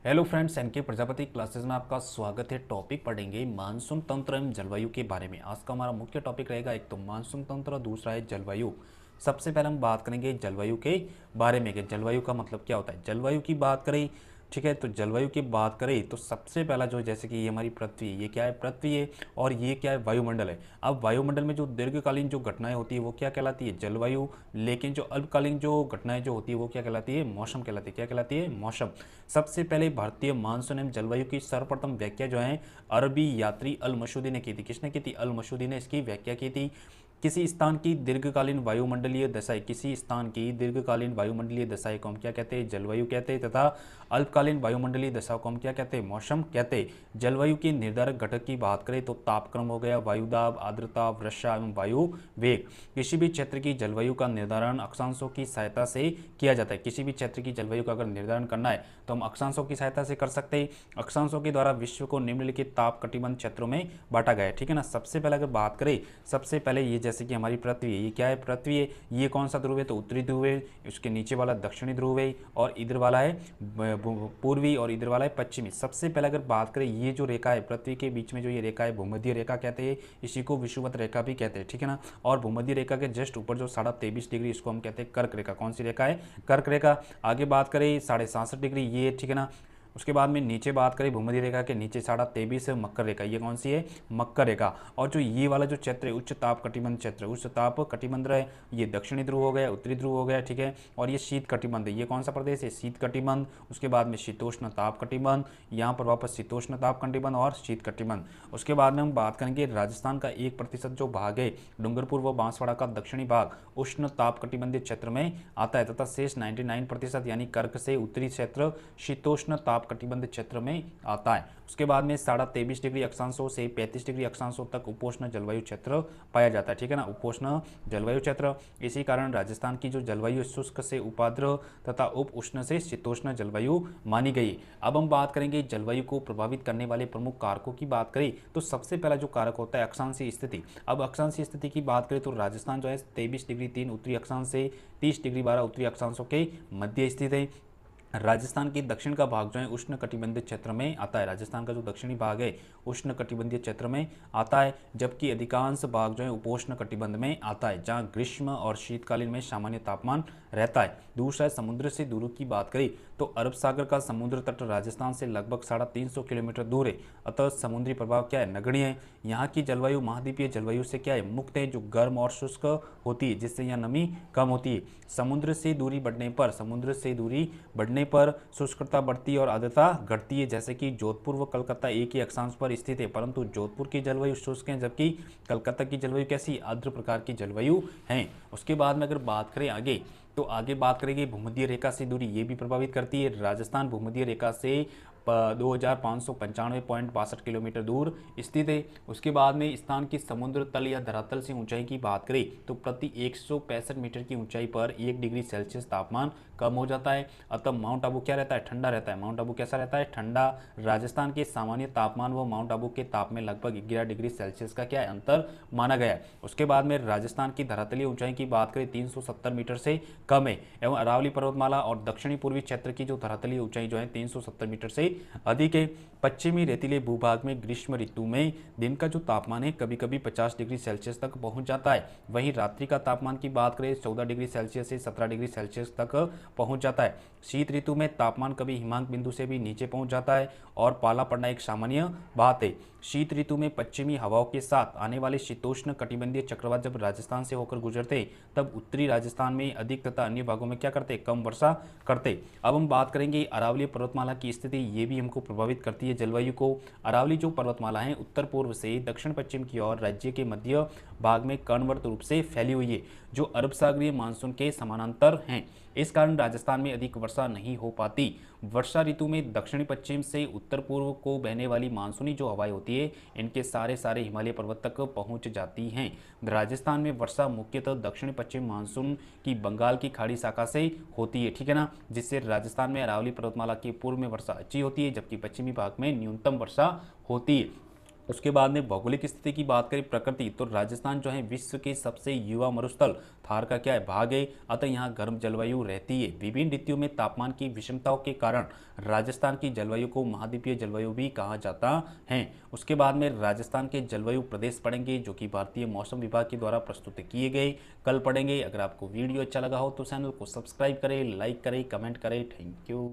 Hello friends, NK Prajapati classes में आपका स्वागत है। टॉपिक पढ़ेंगे मानसून तंत्र एवं जलवायु के बारे में। आज का हमारा मुख्य टॉपिक रहेगा एक तो मानसून तंत्र, दूसरा है जलवायु। सबसे पहले हम बात करेंगे जलवायु के बारे में कि जलवायु का मतलब क्या होता है। जलवायु की बात करें, ठीक है, तो जलवायु की बात करें तो सबसे पहला जो जैसे कि ये हमारी पृथ्वी है, ये क्या है, पृथ्वी है, और ये क्या है, वायुमंडल है। अब वायुमंडल में जो दीर्घकालीन जो घटनाएं होती है वो क्या कहलाती है, जलवायु। लेकिन जो अल्पकालीन जो घटनाएं जो होती है वो क्या कहलाती है, मौसम कहलाती है। क्या कहलाती है, मौसम। सबसे पहले भारतीय मानसून एवं जलवायु की सर्वप्रथम व्याख्या जो है अरबी यात्री अल मसूदी ने की थी। किसने की थी, अल मसूदी ने इसकी व्याख्या की थी। किसी स्थान की दीर्घकालीन वायुमंडलीय दशाएं, किसी स्थान की दीर्घकालीन वायुमंडलीय दशाएं को हम क्या कहते हैं, जलवायु कहते हैं, तथा अल्पकालीन वायुमंडलीय दशाओं को हम क्या कहते हैं, मौसम कहते हैं। जलवायु के निर्धारक घटक की बात करें तो तापक्रम हो गया, वायुदाब, आर्द्रता, वर्षा एवं वायु वेग। किसी भी क्षेत्र की जलवायु का निर्धारण अक्षांशों की सहायता से किया जाता है। किसी भी क्षेत्र की जलवायु का अगर निर्धारण करना है तो हम अक्षांशों की सहायता से कर सकते हैं। अक्षांशों के द्वारा विश्व को निम्नलिखित ताप कटिबंध क्षेत्रों में बांटा गया है, ठीक है ना। सबसे पहले अगर बात करें, सबसे पहले ये जैसे कि हमारी पृथ्वी है, ये क्या है, पृथ्वी है। ये कौन सा ध्रुव है, तो उत्तरी ध्रुव है। उसके नीचे वाला दक्षिणी ध्रुव है, और इधर वाला है पूर्वी, और इधर वाला है पश्चिमी। सबसे पहले अगर बात करें, ये जो रेखा है पृथ्वी के बीच में जो ये रेखा है, भूमध्य रेखा कहते हैं। इसी को विषुवत रेखा भी कहते हैं, ठीक है ना। और भूमध्य रेखा के जस्ट ऊपर जो 23.5 डिग्री, इसको हम कहते हैं कर्क रेखा। कौन सी रेखा है, कर्क रेखा। आगे बात करें 67.5 डिग्री, ये, ठीक है ना। उसके बाद में नीचे बात करें, भूमध्य रेखा के नीचे 23.5 है मकर रेखा। ये कौन सी है, मकर रेखा। और जो ये वाला जो क्षेत्र है, उच्च ताप कटिबंध क्षेत्र, उच्च ताप कटिबंध है, ये दक्षिणी ध्रुव हो गया, उत्तरी ध्रुव हो गया, ठीक है। और ये शीत कटिबंध है, ये कौन सा प्रदेश है, शीत कटिबंध। उसके बाद में शीतोष्ण ताप कटिबंध, यहाँ पर वापस शीतोष्ण ताप कटिबंध और शीत कटिबंध। उसके बाद में हम बात करेंगे राजस्थान का 1% जो भाग है, डूंगरपुर व बांसवाड़ा का दक्षिणी भाग उष्ण ताप कटिबंधीय क्षेत्र में आता है, तथा शेष 99% यानी कर्क से उत्तरी क्षेत्र शीतोष्ण ताप कटिबंध क्षेत्र में आता है। उसके बाद में 23.5 डिग्री अक्षांशों से 35 डिग्री अक्षांशों तक उपोष्ण जलवायु क्षेत्र पाया जाता है, ठीक है ना, उपोष्ण जलवायु क्षेत्र। इसी कारण राजस्थान की जो जलवायु शुष्क से उपाद्र तथा उप उष्ण से शीतोष्ण जलवायु मानी गई। अब हम बात करेंगे जलवायु को प्रभावित करने वाले प्रमुख कारकों की बात करें तो सबसे पहला जो कारक होता है अक्षांशीय स्थिति। अब अक्षांशीय स्थिति की बात करें तो राजस्थान जो है 23.3 उत्तरी अक्षांश से 30.12 उत्तरी अक्षांशों के मध्य स्थित है। राजस्थान के दक्षिण का भाग जो है उष्ण कटिबंधीय क्षेत्र में आता है। राजस्थान का जो दक्षिणी भाग है उष्ण कटिबंधीय क्षेत्र में आता है, जबकि अधिकांश भाग जो है उपोष्ण कटिबंध में आता है, जहां ग्रीष्म और शीतकालीन में सामान्य तापमान रहता है। दूसरा है समुद्र से दूरी की बात करें तो अरब सागर का समुद्र तट राजस्थान से लगभग 350 किलोमीटर दूर है, अतः समुद्री प्रभाव क्या है, नगण्य है। यहाँ की जलवायु महाद्वीपीय जलवायु से क्या है, मुक्त है, जो गर्म और शुष्क होती है, जिससे यहाँ नमी कम होती है। समुद्र से दूरी बढ़ने पर शुष्कता बढ़ती है और आर्द्रता घटती है। जैसे कि जोधपुर व कलकत्ता एक ही अक्षांश पर स्थित है, परंतु जोधपुर की जलवायु शुष्क है, जबकि कलकत्ता की जलवायु कैसी, आर्द्र प्रकार की जलवायु है। उसके बाद में अगर बात करें आगे, तो आगे बात करेंगे भूमध्य रेखा से दूरी, ये भी प्रभावित करती है। राजस्थान भूमध्य रेखा से 2595.62 किलोमीटर दूर स्थित है। उसके बाद में स्थान की समुद्र तल या धरातल से ऊंचाई की बात करें तो प्रति 165 मीटर की ऊंचाई पर 1 डिग्री सेल्सियस तापमान कम हो जाता है, अतः माउंट आबू क्या रहता है, ठंडा रहता है। माउंट आबू कैसा रहता है, ठंडा। राजस्थान के सामान्य तापमान व माउंट आबू के ताप में लगभग 11 डिग्री सेल्सियस का क्या है, अंतर माना गया है। उसके बाद में राजस्थान की धरातलीय ऊंचाई की बात करें 370 मीटर से कम है, एवं अरावली पर्वतमाला और दक्षिणी पूर्वी क्षेत्र की जो धरातलीय ऊंचाई जो है 370 मीटर से अधिक है। पश्चिमी रेतीले भूभाग में ग्रीष्म ऋतु में दिन का जो तापमान है कभी कभी 50 डिग्री सेल्सियस तक पहुंच जाता है। वहीं रात्रि का तापमान की बात करें 14 डिग्री सेल्सियस से 17 डिग्री सेल्सियस तक पहुंच जाता है। शीत ऋतु में तापमान कभी हिमांक बिंदु से भी नीचे पहुंच जाता है और पाला पड़ना एक सामान्य बात है। शीत ऋतु में पश्चिमी हवाओं के साथ आने वाले शीतोष्ण कटिबंधीय चक्रवात जब राजस्थान से होकर गुजरते तब उत्तरी राजस्थान में अधिक तथा अन्य भागों में क्या करते, कम वर्षा करते। अब हम बात करेंगे अरावली पर्वतमाला की स्थिति, ये भी हमको प्रभावित करती है जलवायु को। अरावली जो पर्वतमाला है उत्तर पूर्व से दक्षिण पश्चिम की ओर राज्य के मध्य भाग में कर्णवर्त रूप से फैली हुई है, जो अरब सागरीय मानसून के समानांतर हैं। इस कारण राजस्थान में अधिक वर्षा नहीं हो पाती। वर्षा ऋतु में दक्षिण पश्चिम से उत्तर पूर्व को बहने वाली मानसूनी जो हवाएं होती है इनके सारे हिमालय पर्वत तक पहुंच जाती हैं। राजस्थान में वर्षा मुख्यतः दक्षिण पश्चिम मानसून की बंगाल की खाड़ी शाखा से होती है, ठीक है ना, जिससे राजस्थान में अरावली पर्वतमाला के पूर्व में वर्षा अच्छी होती है, जबकि पश्चिमी भाग में न्यूनतम वर्षा होती है। उसके बाद में भौगोलिक स्थिति की बात करें प्रकृति, तो राजस्थान जो है विश्व के सबसे युवा मरुस्थल थार का क्या है भाग है, अतः यहाँ गर्म जलवायु रहती है। विभिन्न ऋतुओं में तापमान की विषमताओं के कारण राजस्थान की जलवायु को महाद्वीपीय जलवायु भी कहा जाता है। उसके बाद में राजस्थान के जलवायु प्रदेश पढ़ेंगे जो कि भारतीय मौसम विभाग के द्वारा प्रस्तुत किए गए कल पढ़ेंगे। अगर आपको वीडियो अच्छा लगा हो तो चैनल को सब्सक्राइब करें, लाइक करें, कमेंट करें। Thank you.